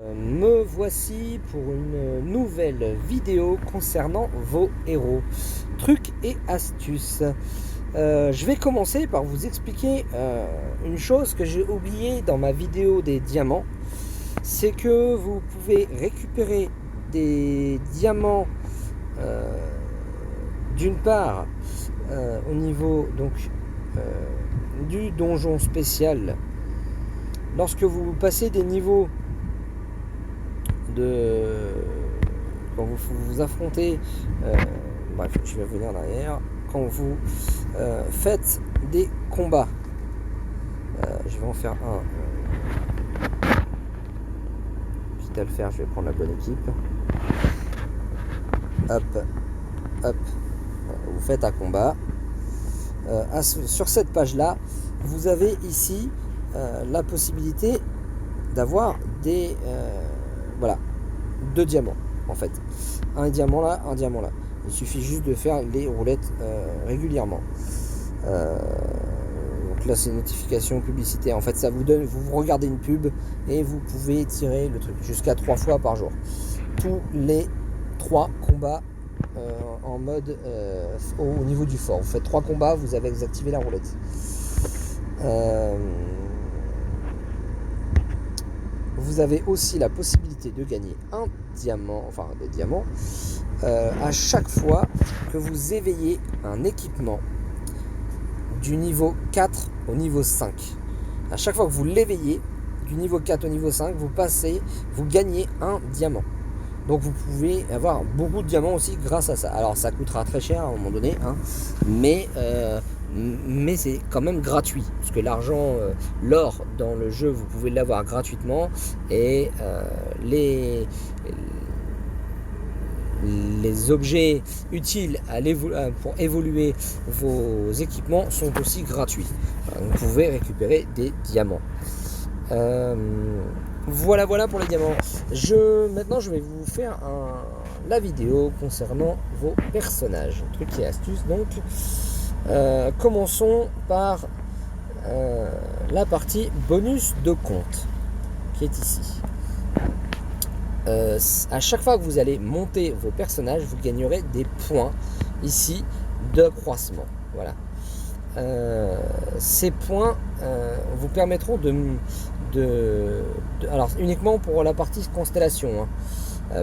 Me voici pour une nouvelle vidéo concernant vos héros, trucs et astuces. Je vais commencer par vous expliquer une chose que j'ai oublié dans ma vidéo des diamants. C'est que vous pouvez récupérer des diamants d'une part au niveau du donjon spécial. Lorsque vous passez des niveaux quand vous affrontez, bref, je vais revenir en arrière, quand vous faites des combats, je vais en faire un, quitte à le faire, je vais prendre la bonne équipe, hop, hop, vous faites un combat, sur cette page là, vous avez ici la possibilité d'avoir des deux diamants en fait, un diamant là, un diamant là. Il suffit juste de faire les roulettes régulièrement. Donc là c'est une notification publicité, en fait ça vous donne, vous regardez une pub et vous pouvez tirer le truc jusqu'à 3 fois par jour, tous les 3 combats en mode au niveau du fort. Vous faites 3 combats, vous avez activé la roulette. Vous avez aussi la possibilité de gagner un diamant, enfin des diamants, à chaque fois que vous éveillez un équipement du niveau 4 au niveau 5. À chaque fois que vous l'éveillez du niveau 4 au niveau 5, vous gagnez un diamant. Donc vous pouvez avoir beaucoup de diamants aussi grâce à ça. Alors ça coûtera très cher à un moment donné, hein, mais c'est quand même gratuit. Parce que l'argent, l'or dans le jeu, vous pouvez l'avoir gratuitement. Et les objets utiles pour évoluer vos équipements sont aussi gratuits. Vous pouvez récupérer des diamants. Voilà pour les diamants. Maintenant je vais vous faire la vidéo concernant vos personnages, trucs et astuces. Donc commençons par la partie bonus de compte qui est ici. À chaque fois que vous allez monter vos personnages, vous gagnerez des points ici d'accroissement. Voilà. Ces points vous permettront alors uniquement pour la partie constellation, hein.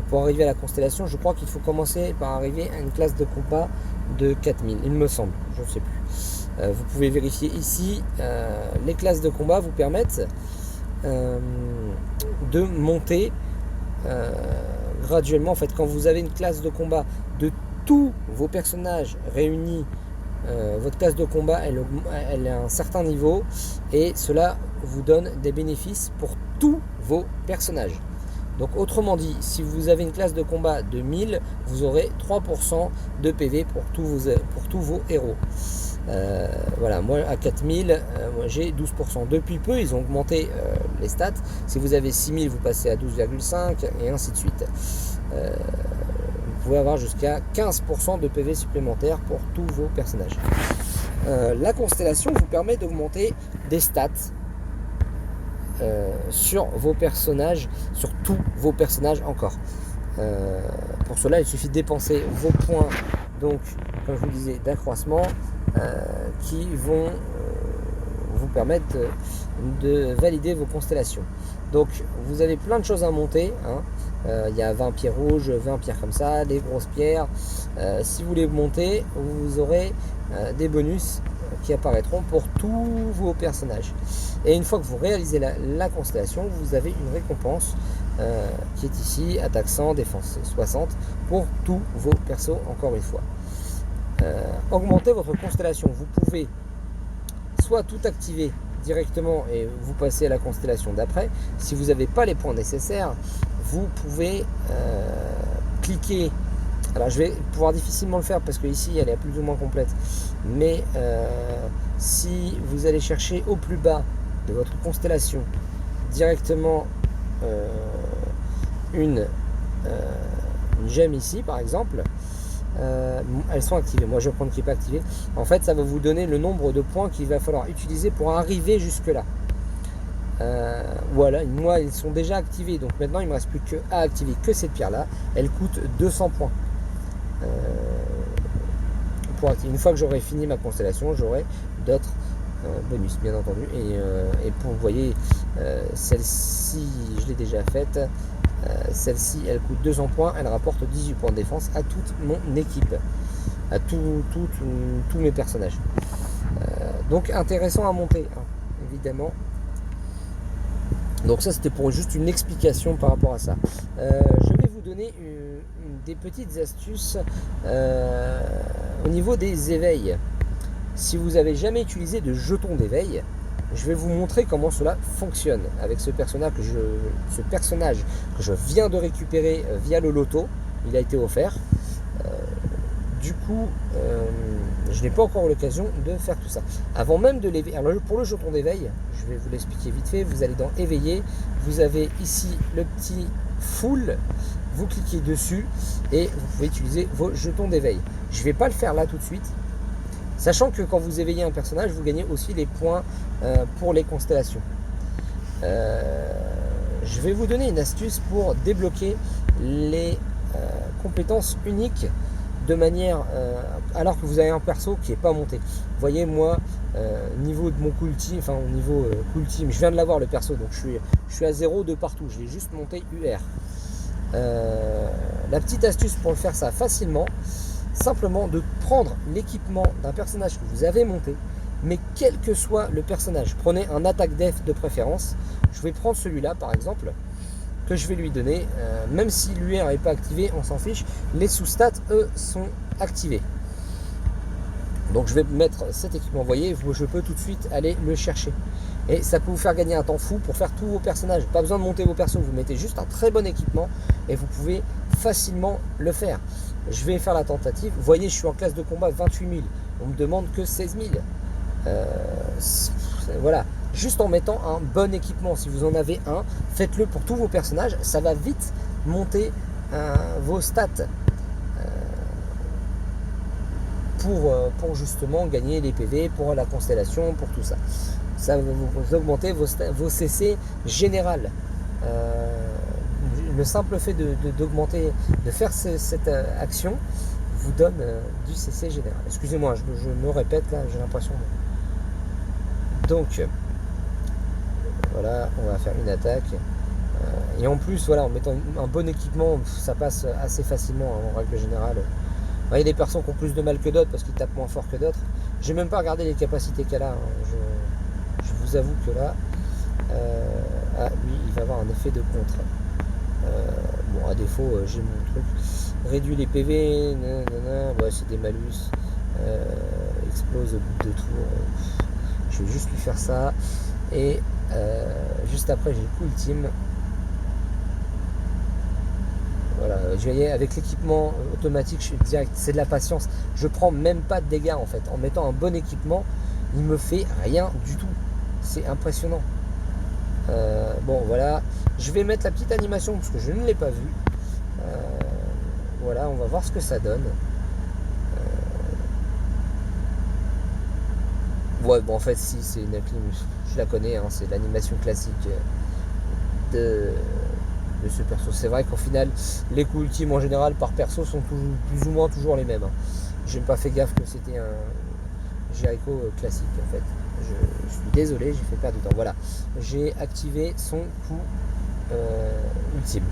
Pour arriver à la constellation, je crois qu'il faut commencer par arriver à une classe de combat de 4000, il me semble, je ne sais plus. Vous pouvez vérifier ici, les classes de combat vous permettent de monter graduellement. En fait, quand vous avez une classe de combat de tous vos personnages réunis, votre classe de combat elle a un certain niveau et cela vous donne des bénéfices pour tous vos personnages. Donc autrement dit, si vous avez une classe de combat de 1000, vous aurez 3% de PV pour tous vos héros. Voilà, moi à 4000, moi j'ai 12%. Depuis peu, ils ont augmenté les stats. Si vous avez 6000, vous passez à 12,5 et ainsi de suite. Vous pouvez avoir jusqu'à 15% de PV supplémentaires pour tous vos personnages. La constellation vous permet d'augmenter des stats sur vos personnages, sur tous vos personnages encore. Pour cela, il suffit de dépenser vos points, donc comme je vous disais, d'accroissement, qui vont vous permettre de valider vos constellations. Donc vous avez plein de choses à monter, hein. Il y a 20 pierres rouges, 20 pierres comme ça, des grosses pierres. Si vous les montez, vous aurez des bonus qui apparaîtront pour tous vos personnages. Et une fois que vous réalisez la constellation, vous avez une récompense qui est ici, attaque 100, défense 60 pour tous vos persos, encore une fois. Augmenter votre constellation, vous pouvez soit tout activer directement et vous passez à la constellation d'après. Si vous n'avez pas les points nécessaires, vous pouvez cliquer. Alors je vais pouvoir difficilement le faire parce que ici elle est plus ou moins complète, mais si vous allez chercher au plus bas de votre constellation directement une gemme ici par exemple, elles sont activées. Moi je vais prendre qui n'est pas activé. En fait ça va vous donner le nombre de points qu'il va falloir utiliser pour arriver jusque là. Voilà, moi ils sont déjà activés, donc maintenant il ne me reste plus qu'à activer que cette pierre-là. Elle coûte 200 points. Pour activer. Une fois que j'aurai fini ma constellation, j'aurai d'autres bonus, bien entendu. Et pour, vous voyez, celle-ci, je l'ai déjà faite. Celle-ci, elle coûte 200 points, elle rapporte 18 points de défense à toute mon équipe, à tous mes personnages. Donc intéressant à monter, hein, évidemment. Donc ça, c'était pour juste une explication par rapport à ça. Je vais vous donner des petites astuces au niveau des éveils. Si vous n'avez jamais utilisé de jetons d'éveil, je vais vous montrer comment cela fonctionne avec ce personnage que je viens de récupérer via le loto. Il a été offert. Du coup, je n'ai pas encore eu l'occasion de faire tout ça. Avant même de l'éveiller, alors pour le jeton d'éveil, je vais vous l'expliquer vite fait. Vous allez dans éveiller, vous avez ici le petit full, vous cliquez dessus et vous pouvez utiliser vos jetons d'éveil. Je ne vais pas le faire là tout de suite, sachant que quand vous éveillez un personnage, vous gagnez aussi les points pour les constellations. Je vais vous donner une astuce pour débloquer les compétences uniques de manière alors que vous avez un perso qui n'est pas monté. Vous voyez, moi niveau de mon cool team, enfin au niveau cool team, je viens de l'avoir le perso, donc je suis à 0 de partout, je l'ai juste monté UR. La petite astuce pour le faire ça facilement, simplement de prendre l'équipement d'un personnage que vous avez monté, mais quel que soit le personnage, prenez un attaque def de préférence. Je vais prendre celui-là par exemple, que je vais lui donner, même si l'UR n'est pas activé, on s'en fiche, les sous-stats eux sont activés. Donc je vais mettre cet équipement, vous voyez, je peux tout de suite aller le chercher. Et ça peut vous faire gagner un temps fou pour faire tous vos personnages. Pas besoin de monter vos persos, vous mettez juste un très bon équipement et vous pouvez facilement le faire. Je vais faire la tentative. Vous voyez, je suis en classe de combat 28 000. On me demande que 16 000. Voilà. Juste en mettant un bon équipement. Si vous en avez un, faites-le pour tous vos personnages. Ça va vite monter vos stats pour justement gagner les PV, pour la constellation, pour tout ça. Ça va vous augmenter vos CC général. Le simple fait d'augmenter, de faire cette action vous donne du CC général. Excusez-moi, je me répète là, j'ai l'impression. Donc voilà, on va faire une attaque. Et en plus, voilà, en mettant un bon équipement, ça passe assez facilement en règle générale. Il y a des personnes qui ont plus de mal que d'autres parce qu'ils tapent moins fort que d'autres. J'ai même pas regardé les capacités qu'elle a. Hein. Je vous avoue que là, lui, il va avoir un effet de contre. Bon, à défaut, j'ai mon truc. Réduit les PV, ouais, c'est des malus. Explose au bout de 2 tours. Je vais juste lui faire ça. Et juste après, j'ai le coup ultime. Voilà, je voyais avec l'équipement automatique, je suis direct, c'est de la patience. Je prends même pas de dégâts en fait. En mettant un bon équipement, il me fait rien du tout. C'est impressionnant. Bon voilà, je vais mettre la petite animation parce que je ne l'ai pas vue. Voilà, on va voir ce que ça donne. Ouais, bon en fait si c'est une appli, je la connais, hein, c'est l'animation classique de ce perso. C'est vrai qu'au final, les coups ultimes en général par perso sont plus ou moins toujours les mêmes. Hein. J'ai pas fait gaffe que c'était un Jericho classique en fait. Je suis désolé, j'ai fait perdre du temps. Voilà, j'ai activé son coup ultime.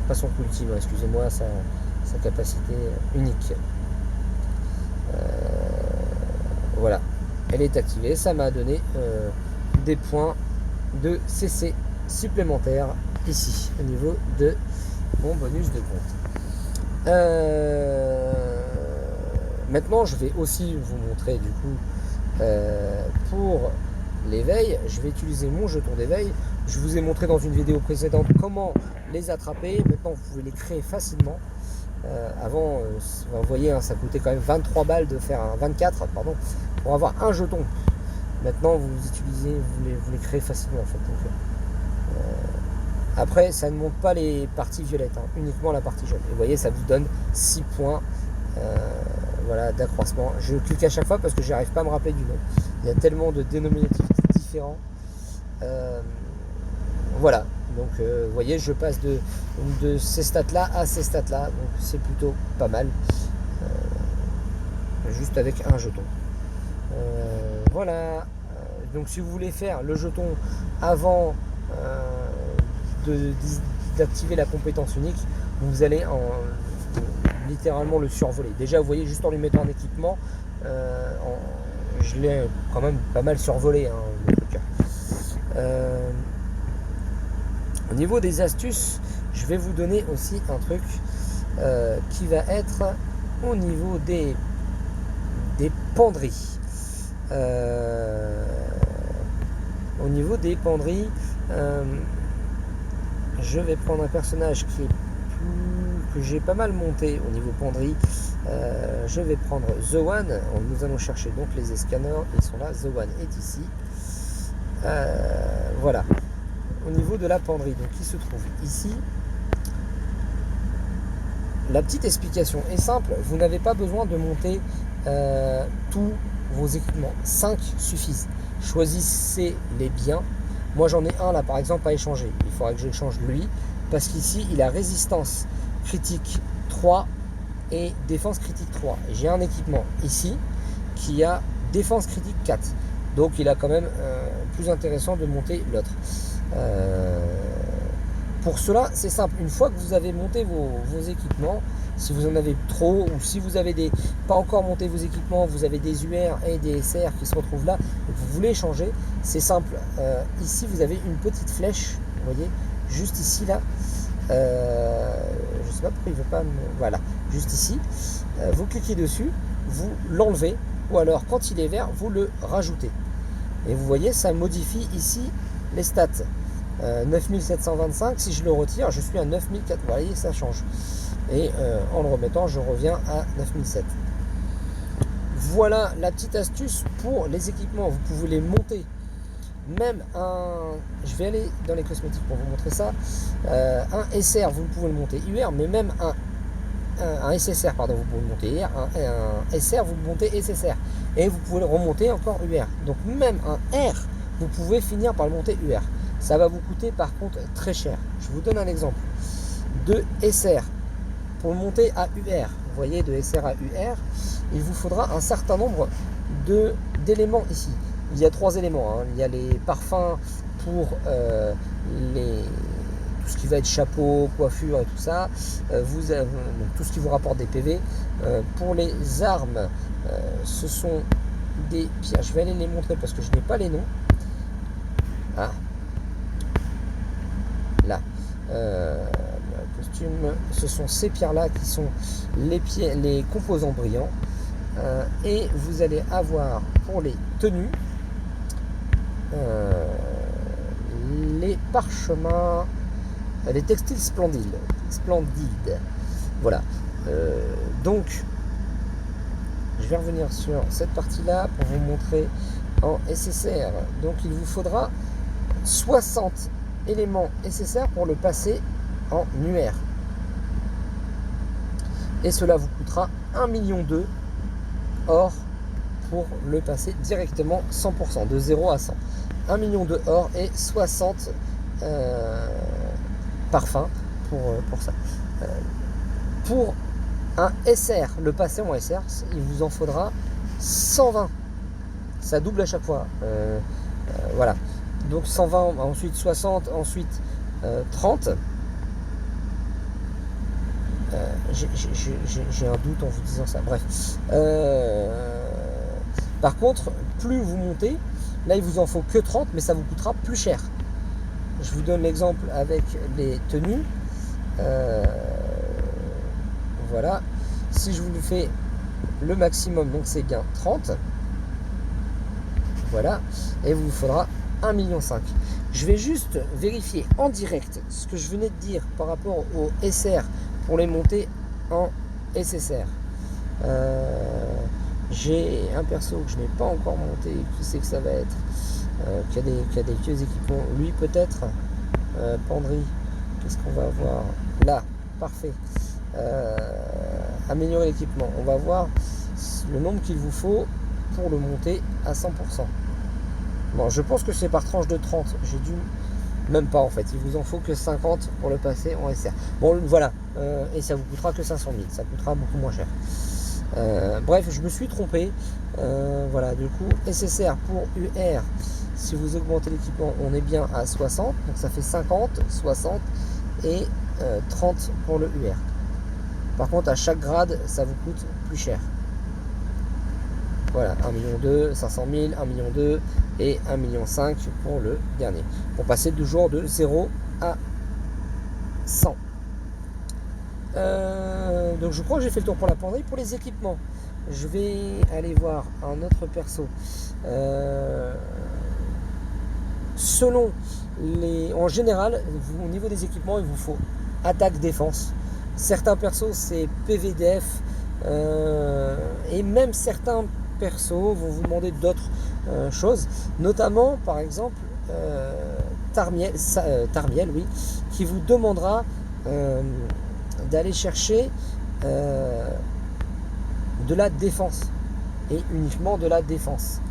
Pas son coup ultime, excusez-moi, sa capacité unique. Voilà, elle est activée. Ça m'a donné des points de CC supplémentaires ici au niveau de mon bonus de compte. Maintenant je vais aussi vous montrer du coup pour l'éveil, je vais utiliser mon jeton d'éveil. Je vous ai montré dans une vidéo précédente comment les attraper. Maintenant vous pouvez les créer facilement. Avant vous voyez, hein, ça coûtait quand même 23 balles de faire un 24 pardon, pour avoir un jeton. Maintenant vous utilisez, vous les créez facilement en fait. Donc, après ça ne monte pas les parties violettes, hein, uniquement la partie jaune. Et vous voyez, ça vous donne 6 points voilà, d'accroissement. Je clique à chaque fois parce que j'arrive pas à me rappeler du nom. Il y a tellement de dénominatifs différents. Voilà, donc vous voyez, je passe de ces stats-là à ces stats-là, donc c'est plutôt pas mal, juste avec un jeton. Voilà, donc si vous voulez faire le jeton avant d'activer la compétence unique, vous allez littéralement le survoler. Déjà, vous voyez, juste en lui mettant en équipement, je l'ai quand même pas mal survolé, hein, le truc. Au niveau des astuces, je vais vous donner aussi un truc qui va être au niveau des penderies. Au niveau des penderies, je vais prendre un personnage que j'ai pas mal monté au niveau penderie. Je vais prendre The One. Nous allons chercher donc les escanners. Ils sont là. The One est ici. Voilà. Au niveau de la penderie, donc qui se trouve ici. La petite explication est simple. Vous n'avez pas besoin de monter tous vos équipements. 5 suffisent. Choisissez les biens. Moi j'en ai un là par exemple à échanger. Il faudra que je change lui. Parce qu'ici il a résistance critique 3 et défense critique 3. J'ai un équipement ici qui a défense critique 4. Donc il a quand même plus intéressant de monter l'autre. Pour cela, c'est simple. Une fois que vous avez monté vos équipements, si vous en avez trop ou si vous avez pas encore monté vos équipements, vous avez des UR et des SR qui se retrouvent là, et que vous voulez changer, c'est simple. Ici, vous avez une petite flèche, vous voyez, juste ici là. Je ne sais pas pourquoi il ne veut pas me... Voilà, juste ici. Vous cliquez dessus, vous l'enlevez, ou alors quand il est vert, vous le rajoutez. Et vous voyez, ça modifie ici les stats. 9725, si je le retire, je suis à 9004. Vous voyez, ça change. Et en le remettant, je reviens à 9007. Voilà la petite astuce pour les équipements. Vous pouvez les monter. Même je vais aller dans les cosmétiques pour vous montrer ça. Un SR, vous pouvez le monter UR, mais même un SSR, pardon, vous pouvez le monter UR. Un SR, vous le montez SSR. Et vous pouvez le remonter encore UR. Donc même un R, vous pouvez finir par le monter UR. Ça va vous coûter par contre très cher. Je vous donne un exemple. De SR, pour le monter à UR, vous voyez, de SR à UR, il vous faudra un certain nombre d'éléments ici. Il y a 3 éléments. Hein. Il y a les parfums pour tout ce qui va être chapeau, coiffure et tout ça. Vous avez, donc, tout ce qui vous rapporte des PV. Pour les armes, ce sont des pierres. Je vais aller les montrer parce que je n'ai pas les noms. Ah. Là. Costume, ce sont ces pierres-là qui sont les composants brillants. Et vous allez avoir pour les tenues les parchemins, les textiles splendides. Voilà. Donc, je vais revenir sur cette partie-là pour vous montrer en SSR. Donc, il vous faudra 60 éléments SSR pour le passer en UR. Et cela vous coûtera 1,2 million or pour le passer directement 100%, de 0 à 100. 1,2 million or et 60 parfums pour ça. Pour un SR, le passer en SR, il vous en faudra 120. Ça double à chaque fois. Voilà. Donc 120, ensuite 60, ensuite 30. J'ai un doute en vous disant ça. Bref. Par contre, plus vous montez, là il vous en faut que 30, mais ça vous coûtera plus cher. Je vous donne l'exemple avec les tenues. Voilà. Si je vous le fais le maximum, donc c'est bien 30. Voilà. Et il vous faudra 1,5 million. Je vais juste vérifier en direct ce que je venais de dire par rapport au SR pour les monter en SSR. J'ai un perso que je n'ai pas encore monté, qui sait que ça va être, qui a des vieux équipements. Lui peut-être, penderie, qu'est-ce qu'on va avoir là? Parfait. Améliorer l'équipement. On va voir le nombre qu'il vous faut pour le monter à 100%. Bon, je pense que c'est par tranche de 30. J'ai dû... Même pas en fait. Il vous en faut que 50 pour le passer en SR. Bon, voilà. Et ça vous coûtera que 500 000. Ça coûtera beaucoup moins cher. Bref, je me suis trompé. Voilà, du coup, SSR pour UR, si vous augmentez l'équipement, on est bien à 60. Donc ça fait 50, 60 et 30 pour le UR. Par contre, à chaque grade, ça vous coûte plus cher. Voilà, 1,2 million, 500 000, 1,2 million et 1,5 million pour le dernier. Pour passer toujours de 0 à 100. Donc je crois que j'ai fait le tour pour la penderie. Pour les équipements, je vais aller voir un autre perso. Selon les... En général, au niveau des équipements, il vous faut attaque-défense. Certains persos, c'est PVDF. Et même certains persos vont vous demander d'autres choses. Notamment, par exemple, Tarmiel, oui, qui vous demandera d'aller chercher de la défense. Et uniquement de la défense.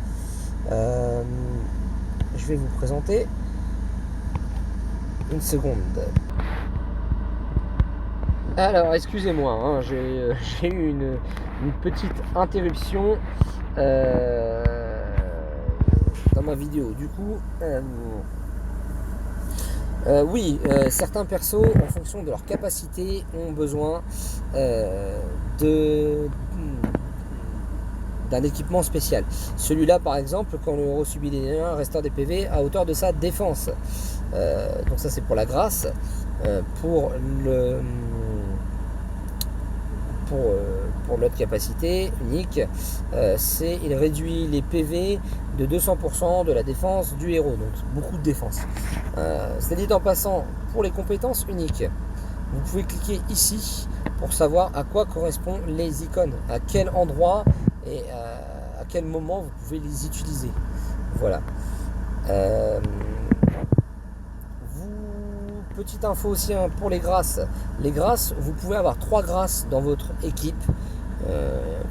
Je vais vous présenter une seconde. Alors, excusez-moi, hein, j'ai eu une petite interruption dans ma vidéo. Du coup, oui, certains persos, en fonction de leur capacité, ont besoin d'un équipement spécial. Celui-là, par exemple, quand le héros subit des dégâts, restaure des PV à hauteur de sa défense. Donc ça, c'est pour la grâce. Pour l'autre capacité unique, il réduit les PV de 200% de la défense du héros, donc beaucoup de défense. C'est dit en passant, pour les compétences uniques, vous pouvez cliquer ici pour savoir à quoi correspondent les icônes, à quel endroit et à quel moment vous pouvez les utiliser. Voilà. Petite info aussi pour les grâces. Les grâces, vous pouvez avoir 3 grâces dans votre équipe,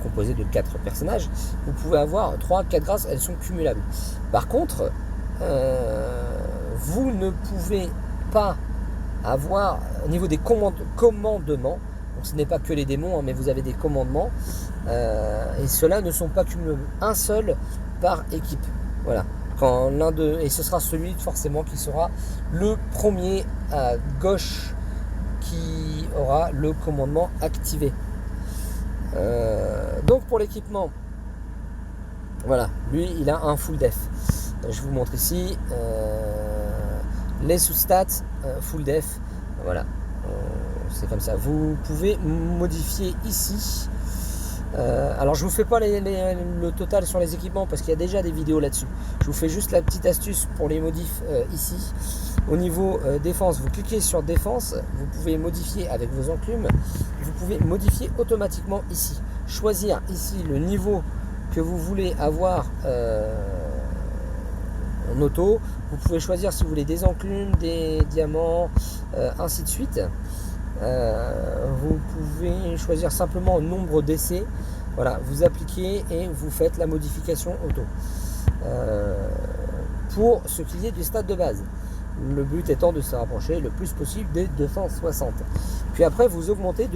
composée de 4 personnages. Vous pouvez avoir 3-4 grâces, elles sont cumulables. Par contre, vous ne pouvez pas avoir, au niveau des commandements, donc ce n'est pas que les démons, mais vous avez des commandements, et ceux-là ne sont pas cumulables. Un seul par équipe. Voilà. Quand l'un d'eux, et ce sera celui forcément qui sera le premier à gauche qui aura le commandement activé. Donc pour l'équipement, voilà, lui il a un full def. Je vous montre ici les sous-stats full def. Voilà, c'est comme ça. Vous pouvez modifier ici. Alors je vous fais pas le total sur les équipements parce qu'il y a déjà des vidéos là-dessus. Je vous fais juste la petite astuce pour les modifs ici. Au niveau défense, vous cliquez sur défense, vous pouvez modifier avec vos enclumes. Vous pouvez modifier automatiquement ici. Choisir ici le niveau que vous voulez avoir en auto. Vous pouvez choisir si vous voulez des enclumes, des diamants, ainsi de suite. Vous pouvez choisir simplement nombre d'essais. Voilà, vous appliquez et vous faites la modification auto. Pour ce qui est du stade de base, le but étant de se rapprocher le plus possible des 260. Puis après, vous augmentez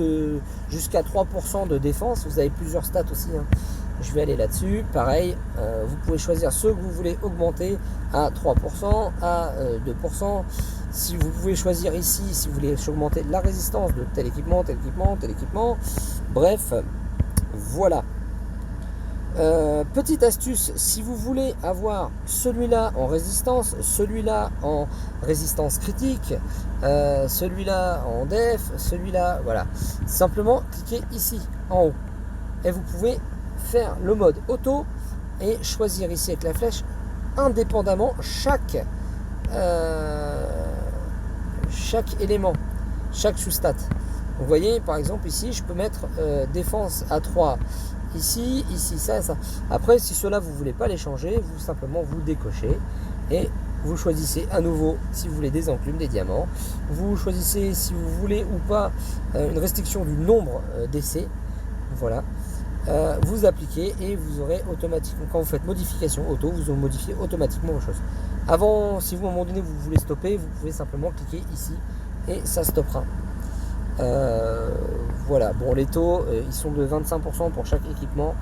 jusqu'à 3% de défense. Vous avez plusieurs stats aussi, hein. Je vais aller là-dessus. Pareil, vous pouvez choisir ceux que vous voulez augmenter à 3%, à 2%. Si vous pouvez choisir ici, si vous voulez augmenter la résistance de tel équipement, tel équipement, tel équipement. Bref, voilà. Petite astuce, si vous voulez avoir celui-là en résistance, celui-là en résistance critique, celui-là en def, celui-là, voilà. Simplement, cliquez ici, en haut. Et vous pouvez faire le mode auto et choisir ici avec la flèche indépendamment chaque élément, chaque sous-stat. Vous voyez, par exemple, ici, je peux mettre défense à 3. Ici, ça. Après, si cela vous ne voulez pas les changer, vous simplement vous décochez et vous choisissez à nouveau si vous voulez des enclumes, des diamants. Vous choisissez si vous voulez ou pas une restriction du nombre d'essais. Voilà. vous appliquez et vous aurez automatiquement, quand vous faites modification auto, vous modifiez automatiquement vos choses. Avant, si vous à un moment donné vous voulez stopper, vous pouvez simplement cliquer ici et ça stoppera. Voilà, bon, les taux ils sont de 25% pour chaque équipement.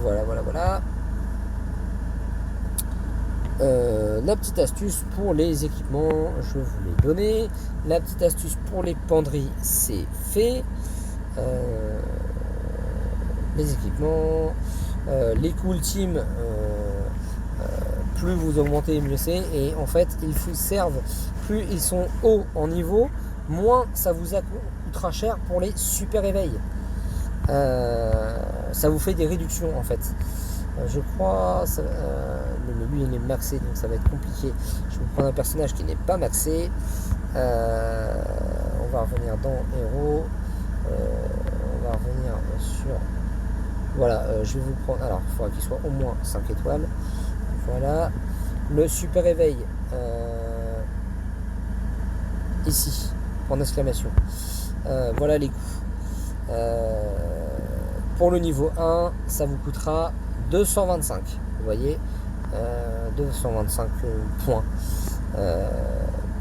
Voilà. La petite astuce pour les équipements, je vous l'ai donné. La petite astuce pour les penderies, c'est fait. Les équipements, les cool teams, plus vous augmentez, mieux c'est. Et en fait, ils vous servent, plus ils sont hauts en niveau, moins ça vous coûtera cher pour les super éveils. Ça vous fait des réductions en fait. Je crois, mais lui il est maxé donc ça va être compliqué. Je vais vous prendre un personnage qui n'est pas maxé. On va revenir dans Héros. On va revenir sur. Voilà, je vais vous prendre. Alors, il faudra qu'il soit au moins 5 étoiles. Voilà. Le super éveil. Ici, en exclamation. Voilà les coûts. Pour le niveau 1, ça vous coûtera 225. Vous voyez, 225 points.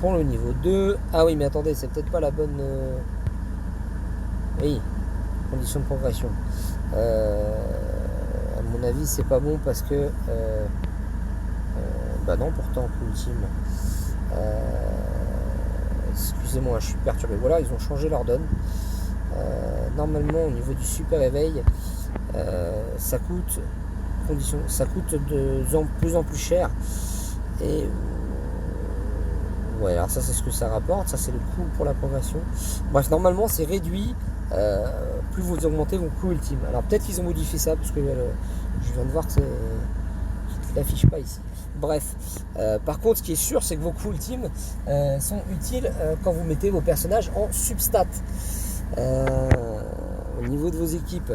Pour le niveau 2, ah oui, mais attendez, c'est peut-être pas la bonne. Oui, condition de progression. À mon avis, c'est pas bon parce que. Bah non, pourtant, ultime. Excusez-moi, je suis perturbé. Voilà, ils ont changé leur donne. Normalement, au niveau du super éveil, ça coûte de plus en plus cher. Et ouais, alors ça c'est ce que ça rapporte, ça c'est le coût pour la progression. Bref, normalement c'est réduit, plus vous augmentez vos coûts ultimes. Alors peut-être qu'ils ont modifié ça, parce que je viens de voir que c'est ne l'affiche pas ici. Bref, par contre ce qui est sûr c'est que vos coûts ultimes sont utiles quand vous mettez vos personnages en substat. Au niveau de vos équipes,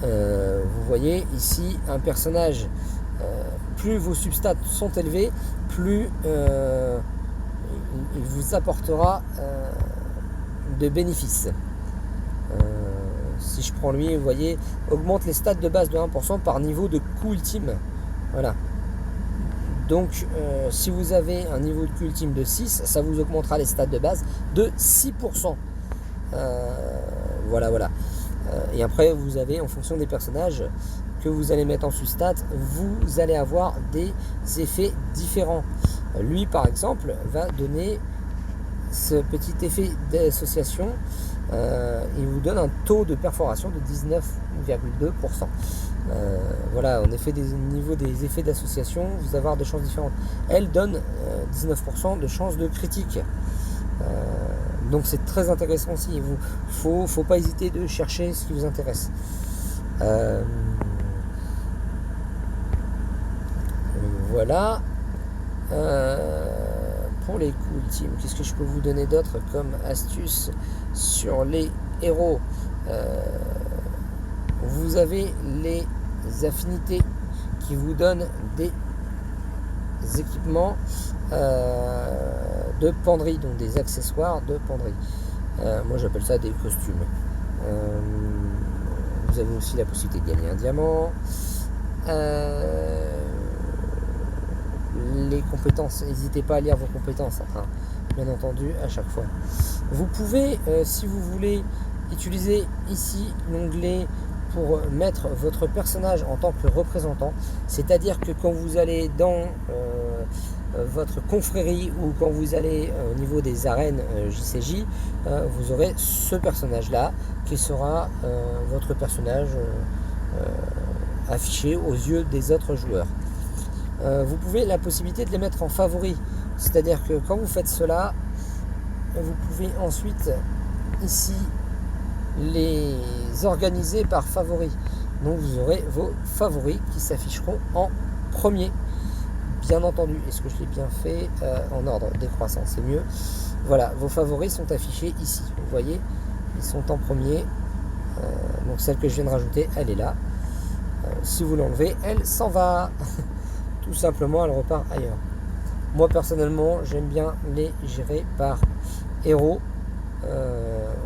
vous voyez ici un personnage, plus vos substats sont élevés, plus il vous apportera de bénéfices. Si je prends lui, vous voyez, augmente les stats de base de 1% par niveau de coût ultime. Voilà. Donc si vous avez un niveau de coût ultime de 6, ça vous augmentera les stats de base de 6%. Voilà. Et après vous avez, en fonction des personnages que vous allez mettre en substat, vous allez avoir des effets différents. Lui par exemple va donner ce petit effet d'association, il vous donne un taux de perforation de 19,2%. Voilà, en effet, niveau des effets d'association, vous allez avoir des chances différentes. Elle donne 19% de chances de critique. Donc c'est très intéressant aussi. Il faut pas hésiter de chercher ce qui vous intéresse. Voilà. Pour les coups ultimes, qu'est-ce que je peux vous donner d'autre comme astuce sur les héros? Vous avez les affinités qui vous donnent des équipements de penderie, donc des accessoires de penderie. Moi j'appelle ça des costumes. Vous avez aussi la possibilité de gagner un diamant. Les compétences, n'hésitez pas à lire vos compétences, hein, bien entendu, à chaque fois. Vous pouvez, si vous voulez, utiliser ici l'onglet pour mettre votre personnage en tant que représentant, c'est-à-dire que quand vous allez dans votre confrérie ou quand vous allez au niveau des arènes JCJ, vous aurez ce personnage-là qui sera votre personnage affiché aux yeux des autres joueurs. Vous pouvez la possibilité de les mettre en favori, c'est-à-dire que quand vous faites cela, vous pouvez ensuite ici les organiser par favoris. Donc vous aurez vos favoris qui s'afficheront en premier, bien entendu. Est-ce que je l'ai bien fait en ordre décroissant, c'est mieux. Voilà, vos favoris sont affichés ici, vous voyez, ils sont en premier. Donc celle que je viens de rajouter, elle est là. Si vous l'enlevez, elle s'en va. Tout simplement, elle repart ailleurs. Moi personnellement, j'aime bien les gérer par héros.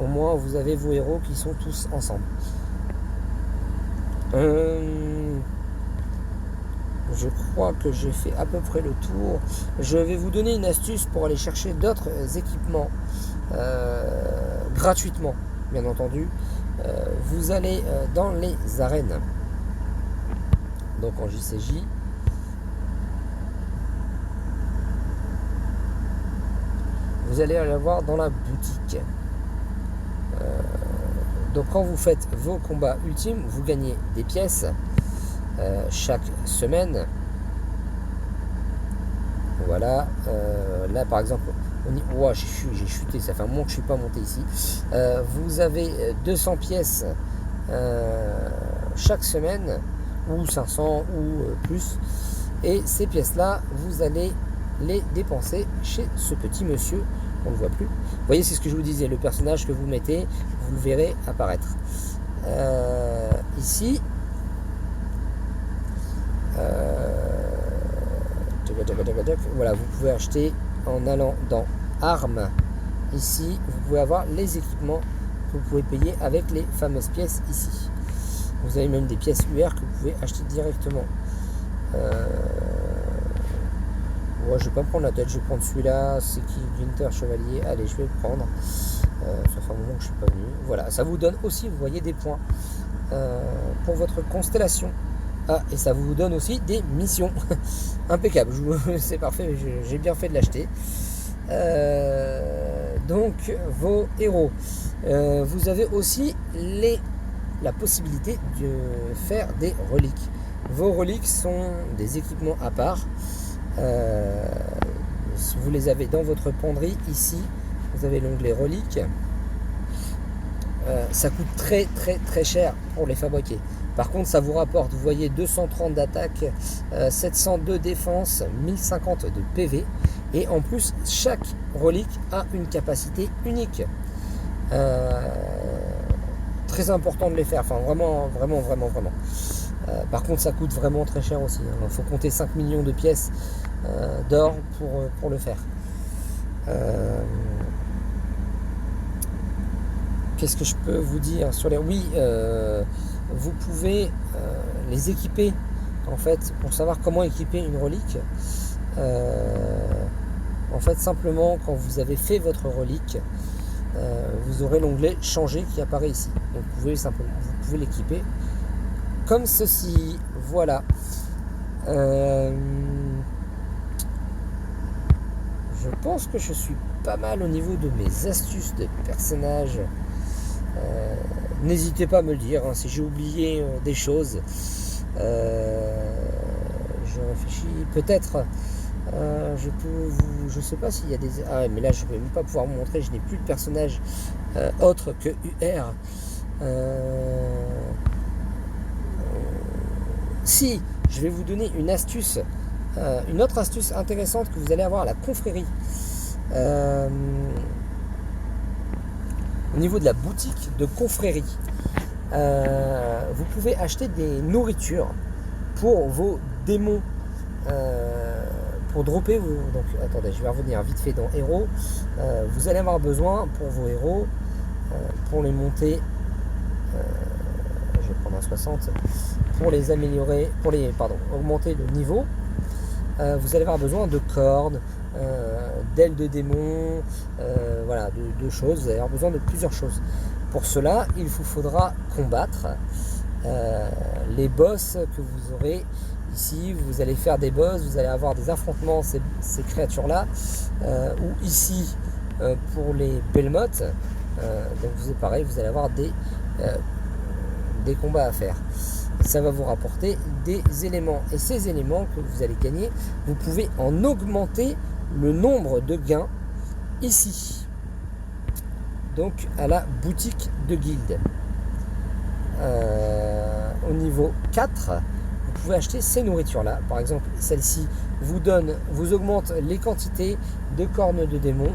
au moins vous avez vos héros qui sont tous ensemble. Je crois que j'ai fait à peu près le tour. Je vais vous donner une astuce pour aller chercher d'autres équipements gratuitement, bien entendu. Vous allez dans les arènes, donc en JCJ. Vous allez aller voir dans la boutique. Donc quand vous faites vos combats ultimes, vous gagnez des pièces chaque semaine. Voilà. Là par exemple, j'ai chuté, ça fait un moment que je ne suis pas monté ici. Vous avez 200 pièces chaque semaine, ou 500 ou plus. Et ces pièces-là, vous allez les dépenser chez ce petit monsieur. On ne le voit plus. Vous voyez, c'est ce que je vous disais, le personnage que vous mettez, vous le verrez apparaître. Ici, voilà, vous pouvez acheter en allant dans Armes. Ici, vous pouvez avoir les équipements que vous pouvez payer avec les fameuses pièces ici. Vous avez même des pièces UR que vous pouvez acheter directement. Ouais, je vais pas me prendre la tête, je vais prendre celui-là. C'est qui? Winter Chevalier. Allez, je vais le prendre. Ça fait un moment que je suis pas venu. Voilà, ça vous donne aussi, vous voyez, des points pour votre constellation. Ah, et ça vous donne aussi des missions. Impeccable, c'est parfait, j'ai bien fait de l'acheter. Donc, vos héros. Vous avez aussi la possibilité de faire des reliques. Vos reliques sont des équipements à part. Vous les avez dans votre penderie. Ici, vous avez l'onglet reliques. Ça coûte très très très cher pour les fabriquer. Par contre, ça vous rapporte, vous voyez, 230 d'attaque, 702 défense, 1050 de PV. Et en plus, chaque relique a une capacité unique. Très important de les faire. Enfin, vraiment. Par contre, ça coûte vraiment très cher aussi. Il faut compter 5 millions de pièces d'or pour le faire. Qu'est-ce que je peux vous dire sur les... Oui, vous pouvez les équiper, en fait, pour savoir comment équiper une relique. En fait, simplement, quand vous avez fait votre relique, vous aurez l'onglet changer qui apparaît ici. Donc, vous pouvez l'équiper comme ceci. Voilà. Je pense que je suis pas mal au niveau de mes astuces de personnages. N'hésitez pas à me le dire si j'ai oublié des choses. Je réfléchis. Peut-être je sais pas s'il y a des... Ah mais là je vais même pas pouvoir vous montrer. Je n'ai plus de personnage autre que UR. Si, je vais vous donner une astuce, une autre astuce intéressante que vous allez avoir à la confrérie. Au niveau de la boutique de confrérie, vous pouvez acheter des nourritures pour vos démons, pour dropper vos... Donc attendez, je vais revenir vite fait dans héros. Vous allez avoir besoin pour vos héros, pour les monter, je vais prendre un 60, pour les améliorer, augmenter le niveau, vous allez avoir besoin de cordes, d'ailes de démon, voilà, de choses. Vous allez avoir besoin de plusieurs choses. Pour cela, il vous faudra combattre les boss que vous aurez ici. Vous allez faire des boss, vous allez avoir des affrontements, ces créatures-là, ou ici pour les Belmoth. Donc vous êtes pareil, vous allez avoir des combats à faire. Ça va vous rapporter des éléments, et ces éléments que vous allez gagner, vous pouvez en augmenter le nombre de gains ici, donc à la boutique de guilde. Au niveau 4, vous pouvez acheter ces nourritures là. Par exemple, celle-ci vous augmente les quantités de cornes de démon.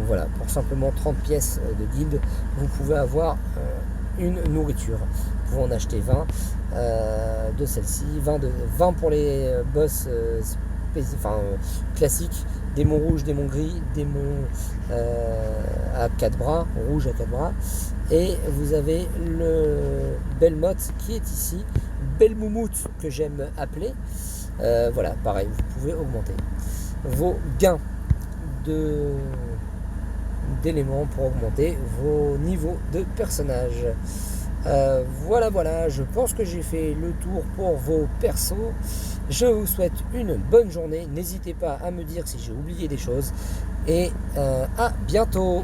Voilà, pour simplement 30 pièces de guilde, vous pouvez avoir une nourriture. Vous pouvez en acheter 20 de celle-ci, 20 pour les boss classiques, démon rouge, démon gris, démon à 4 bras, rouge à 4 bras. Et vous avez le Belmoth qui est ici, Belmoumout que j'aime appeler. Voilà, pareil, vous pouvez augmenter vos gains d'éléments pour augmenter vos niveaux de personnages. Voilà, je pense que j'ai fait le tour pour vos persos. Je vous souhaite une bonne journée. N'hésitez pas à me dire si j'ai oublié des choses. Et à bientôt.